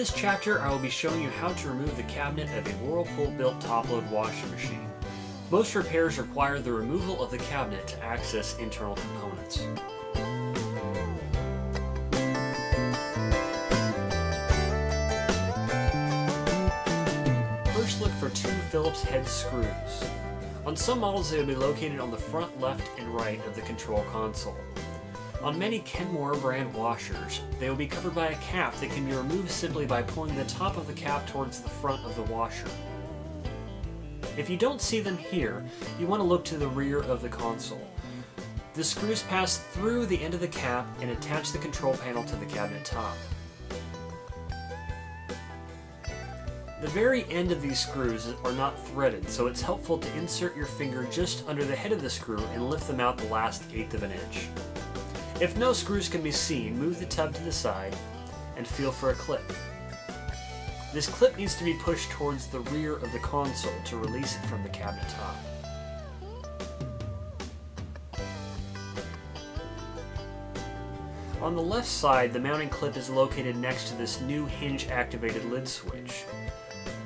this chapter, I will be showing you how to remove the cabinet of a Whirlpool-built top-load washing machine. Most repairs require the removal of the cabinet to access internal components. First, look for two Phillips head screws. On some models, they will be located on the front left and right of the control console. On many Kenmore brand washers, they will be covered by a cap that can be removed simply by pulling the top of the cap towards the front of the washer. If you don't see them here, you want to look to the rear of the console. The screws pass through the end of the cap and attach the control panel to the cabinet top. The very end of these screws are not threaded, so it's helpful to insert your finger just under the head of the screw and lift them out the last eighth of an inch. If no screws can be seen, move the tub to the side and feel for a clip. This clip needs to be pushed towards the rear of the console to release it from the cabinet top. On the left side, the mounting clip is located next to this new hinge-activated lid switch.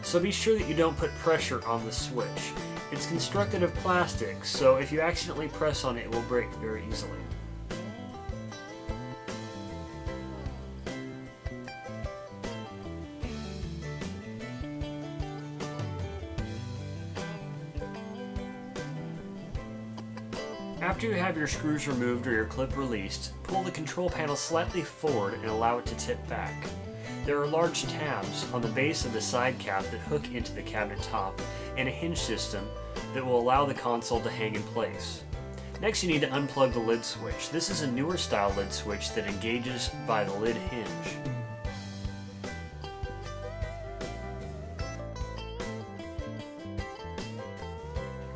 So be sure that you don't put pressure on the switch. It's constructed of plastic, so if you accidentally press on it, it will break very easily. After you have your screws removed or your clip released, pull the control panel slightly forward and allow it to tip back. There are large tabs on the base of the side cap that hook into the cabinet top and a hinge system that will allow the console to hang in place. Next, you need to unplug the lid switch. This is a newer style lid switch that engages by the lid hinge.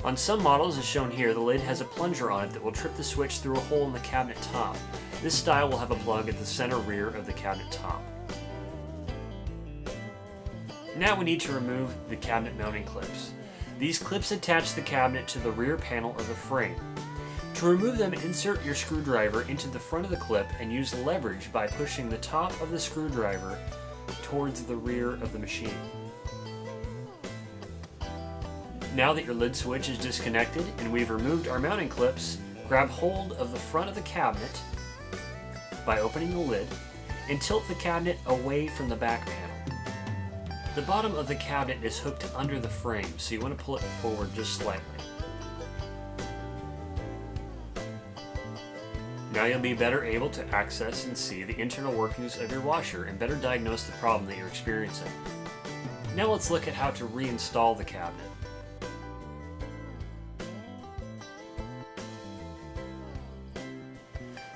On some models, as shown here, the lid has a plunger on it that will trip the switch through a hole in the cabinet top. This style will have a plug at the center rear of the cabinet top. Now we need to remove the cabinet mounting clips. These clips attach the cabinet to the rear panel of the frame. To remove them, insert your screwdriver into the front of the clip and use leverage by pushing the top of the screwdriver towards the rear of the machine. Now that your lid switch is disconnected and we've removed our mounting clips, grab hold of the front of the cabinet by opening the lid and tilt the cabinet away from the back panel. The bottom of the cabinet is hooked under the frame, so you want to pull it forward just slightly. Now you'll be better able to access and see the internal workings of your washer and better diagnose the problem that you're experiencing. Now let's look at how to reinstall the cabinet.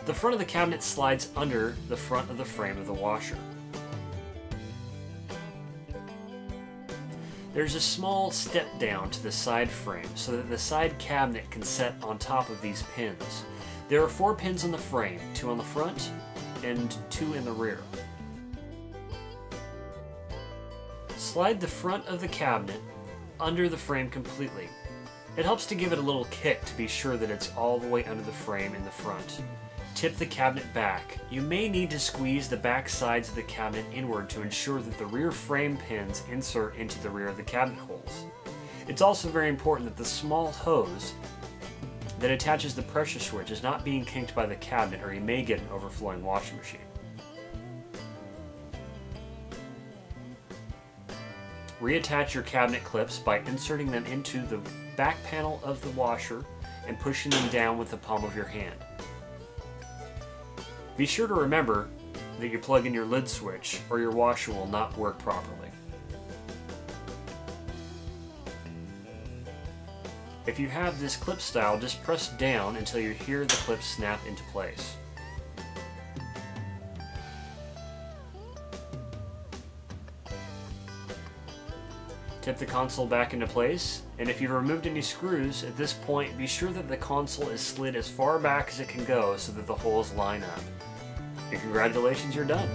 The front of the cabinet slides under the front of the frame of the washer. There's a small step down to the side frame so that the side cabinet can set on top of these pins. There are 4 pins on the frame, 2 on the front and 2 in the rear. Slide the front of the cabinet under the frame completely. It helps to give it a little kick to be sure that it's all the way under the frame in the front. Tip the cabinet back. You may need to squeeze the back sides of the cabinet inward to ensure that the rear frame pins insert into the rear of the cabinet holes. It's also very important that the small hose that attaches the pressure switch is not being kinked by the cabinet, or you may get an overflowing washing machine. Reattach your cabinet clips by inserting them into the back panel of the washer and pushing them down with the palm of your hand. Be sure to remember that you plug in your lid switch or your washer will not work properly. If you have this clip style, just press down until you hear the clip snap into place. Tip the console back into place, and if you've removed any screws, at this point be sure that the console is slid as far back as it can go so that the holes line up. And congratulations, you're done.